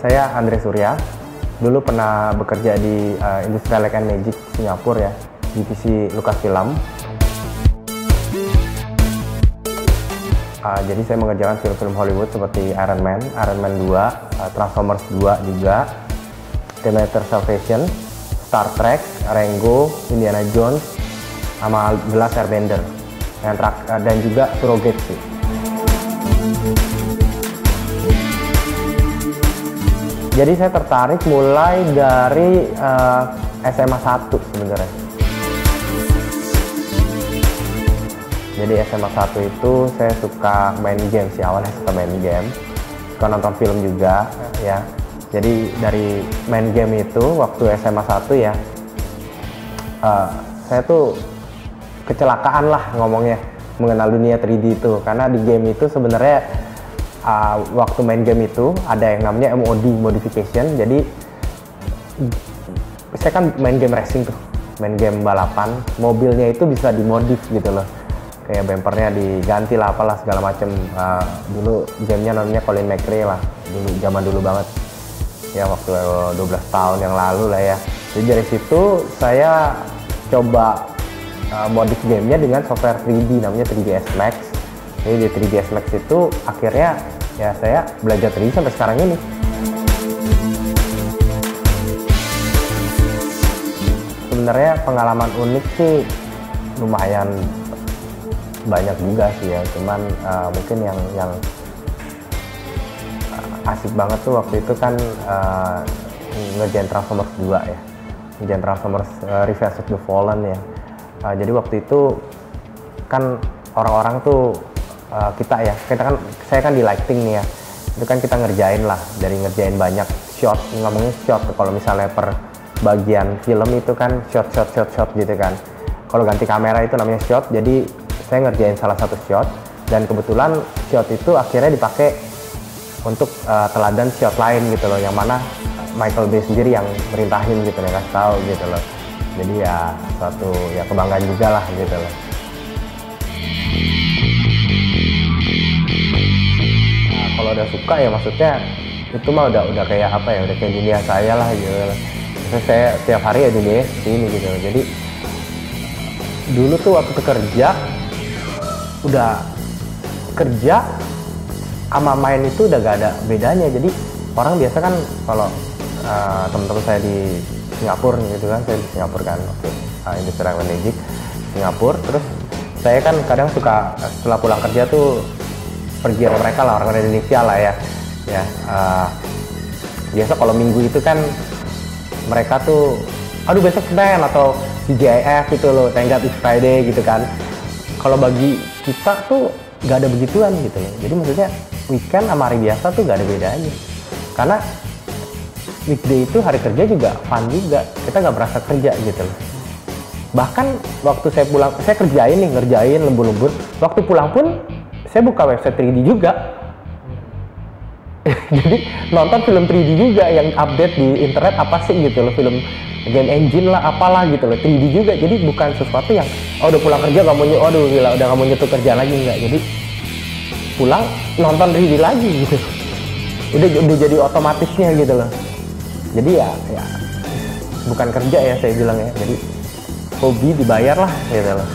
Saya Andre Surya. Dulu pernah bekerja di Industrial Light and Magic Singapura ya, divisi Lucasfilm. Jadi saya mengerjakan film-film Hollywood seperti Iron Man 2, Transformers 2 juga, Terminator Salvation, Star Trek, Rango, Indiana Jones, sama The Last Airbender, dan juga Surrogate sih. Jadi saya tertarik mulai dari SMA 1 sebenarnya. Jadi SMA 1 itu saya suka main game sih, awalnya suka main game, suka nonton film juga ya. Jadi dari main game itu waktu SMA 1 ya, saya tuh kecelakaan lah ngomongnya mengenal dunia 3D itu, karena di game itu sebenarnya waktu main game itu ada yang namanya MOD, modification. Jadi saya kan main game racing tuh, main game balapan, mobilnya itu bisa dimodif gitu loh, kayak bempernya diganti lah, apalah segala macem. Dulu gamenya namanya Colin McRae lah, dulu zaman dulu banget ya, waktu 12 tahun yang lalu lah ya. Jadi dari situ saya coba modif gamenya dengan software 3D namanya 3ds Max. Jadi di 3ds Max itu akhirnya ya saya belajar 3D sampai sekarang ini. Sebenarnya pengalaman unik sih lumayan banyak juga sih ya, cuman mungkin yang asik banget tuh waktu itu kan ngerjain Transformers 2 ya, ngerjain Transformers Revenge of the Fallen ya. Jadi waktu itu kan orang-orang tuh saya kan di lighting nih ya, itu kan kita ngerjain lah, dari ngerjain banyak shot, ngomongin shot, kalau misalnya per bagian film itu kan shot gitu kan, kalau ganti kamera itu namanya shot. Jadi saya ngerjain salah satu shot, dan kebetulan shot itu akhirnya dipakai untuk teladan shot lain gitu loh, yang mana Michael Bay sendiri yang merintahin gitu, yang kasih tahu gitu loh. Jadi ya suatu ya kebanggaan juga lah gitu loh. Nah, kalau udah suka ya maksudnya itu mah udah kayak apa ya, udah kayak dunia saya lah gitu loh. Terus saya tiap hari ya dunia sini gitu loh. Jadi dulu tuh waktu udah kerja sama main itu udah gak ada bedanya. Jadi orang biasa kan kalau teman-teman saya di Singapura gitu kan, saya di Singapura kan waktu Industrial Light and Magic Singapura. Terus saya kan kadang suka setelah pulang kerja tuh pergi sama mereka lah, orang Indonesia lah ya. Biasa kalau minggu itu kan mereka tuh aduh besok Senin atau TGIF gitu loh, Thank God It's Friday gitu kan. Kalau bagi kita tuh gak ada begituan gitu loh. Jadi maksudnya weekend sama hari biasa tuh gak ada bedanya, karena weekday itu hari kerja juga fun juga, kita gak merasa kerja gitu loh. Bahkan waktu saya pulang, saya ngerjain lembur-lembur, waktu pulang pun saya buka website 3D juga. Jadi nonton film 3D juga yang update di internet, apa sih gitu loh, film game engine lah apalah gitu loh, 3D juga. Jadi bukan sesuatu yang udah pulang kerja kamu udah gak mau nyetuk kerja lagi, enggak. Jadi pulang nonton 3D lagi gitu, udah jadi otomatisnya gitu loh. Jadi ya bukan kerja ya saya bilang ya, jadi hobi dibayar lah gitu loh.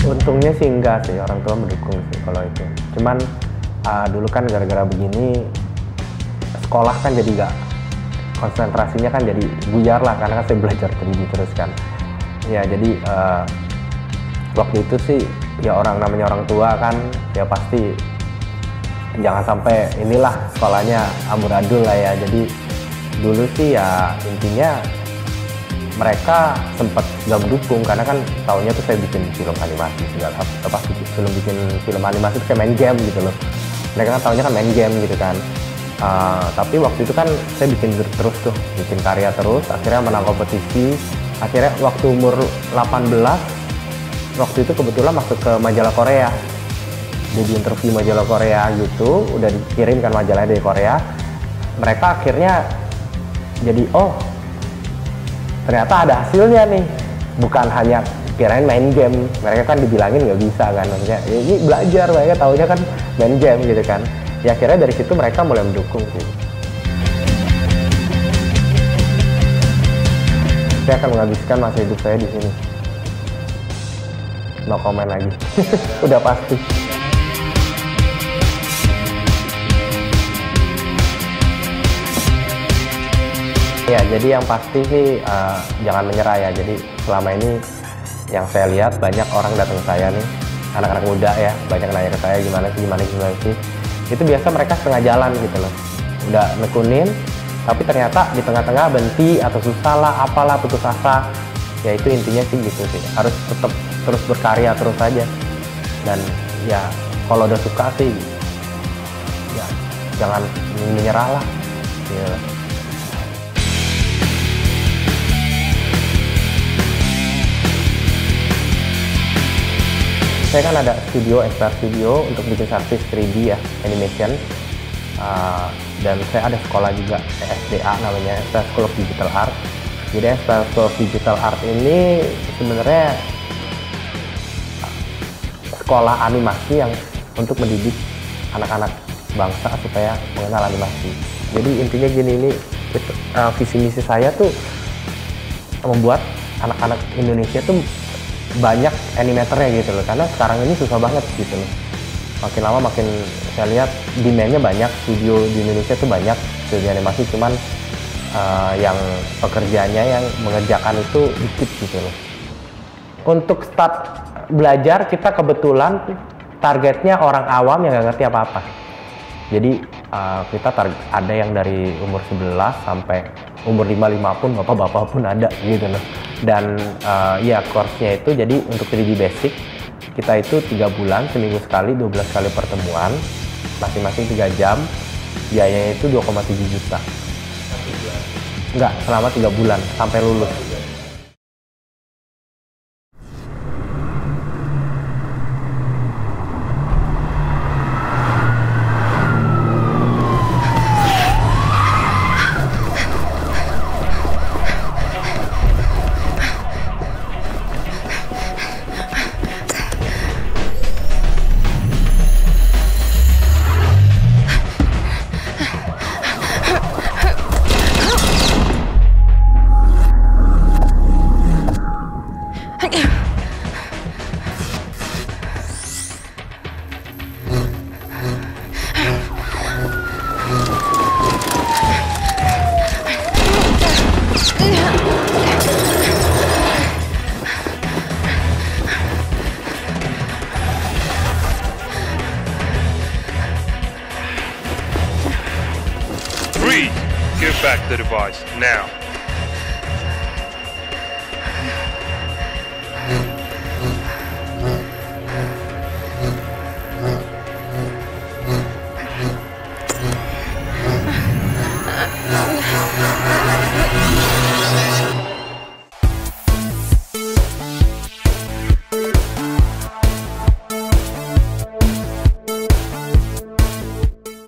Untungnya sih enggak sih, orang tua mendukung sih kalau itu. Cuman dulu kan gara-gara begini sekolah kan jadi gak, konsentrasinya kan jadi buyar lah, karena kan saya belajar 3D terus kan ya. Jadi waktu itu sih ya namanya orang tua kan ya pasti jangan sampai inilah sekolahnya amburadul lah ya. Jadi dulu sih ya intinya mereka sempat gak mendukung, karena kan tahunnya tuh saya bikin film animasi segala apa, bikin film animasi tuh kayak main game gitu loh. Mereka kan tahunnya kan main game gitu kan. Tapi waktu itu kan saya bikin terus tuh, bikin karya terus, akhirnya menang kompetisi. Akhirnya waktu umur 18, waktu itu kebetulan masuk ke majalah Korea, jadi interview majalah Korea gitu, udah dikirimkan majalahnya dari Korea. Mereka akhirnya jadi ternyata ada hasilnya nih, bukan hanya kirain main game. Mereka kan dibilangin nggak bisa kan, maksudnya ya, ini belajar, mereka taunya kan main game gitu kan. Ya akhirnya dari situ mereka mulai mendukung sih. Saya akan menghabiskan masa hidup saya di sini. No comment lagi. Udah pasti. Ya, jadi yang pasti sih jangan menyerah ya. Jadi selama ini yang saya lihat banyak orang datang ke saya nih, anak-anak muda ya, banyak nanya ke saya gimana sih. Itu biasa mereka setengah jalan gitu loh. Udah nekunin, tapi ternyata di tengah-tengah berhenti atau susah lah, apalah, putus asa. Ya itu intinya sih gitu sih. Harus tetap terus berkarya terus aja. Dan ya kalau udah suka sih, ya jangan menyerah lah. Ya. Saya kan ada studio, Expert Studio untuk bikin service 3D ya, animation. Dan saya ada sekolah juga, SDA namanya, School of Digital Art. Jadi School of Digital Art ini sebenarnya sekolah animasi yang untuk mendidik anak-anak bangsa supaya mengenal animasi. Jadi intinya gini, ini visi misi saya tuh membuat anak-anak Indonesia tuh banyak animatornya gitu loh, karena sekarang ini susah banget gitu loh. Makin lama makin saya lihat demand-nya banyak, studio di Indonesia tuh banyak studio animasi, cuman yang pekerjaannya yang mengerjakan itu dikit gitu loh. Untuk start belajar kita kebetulan targetnya orang awam yang nggak ngerti apa-apa. Jadi kita ada yang dari umur 11 sampai umur 55 pun, bapak-bapak pun ada gitu loh. Dan ya course-nya itu jadi untuk 3D basic kita itu 3 bulan, seminggu sekali, 12 kali pertemuan, masing-masing 3 jam, biayanya itu 2,7 juta. Enggak, selama 3 bulan sampai lulus. Give back the device now.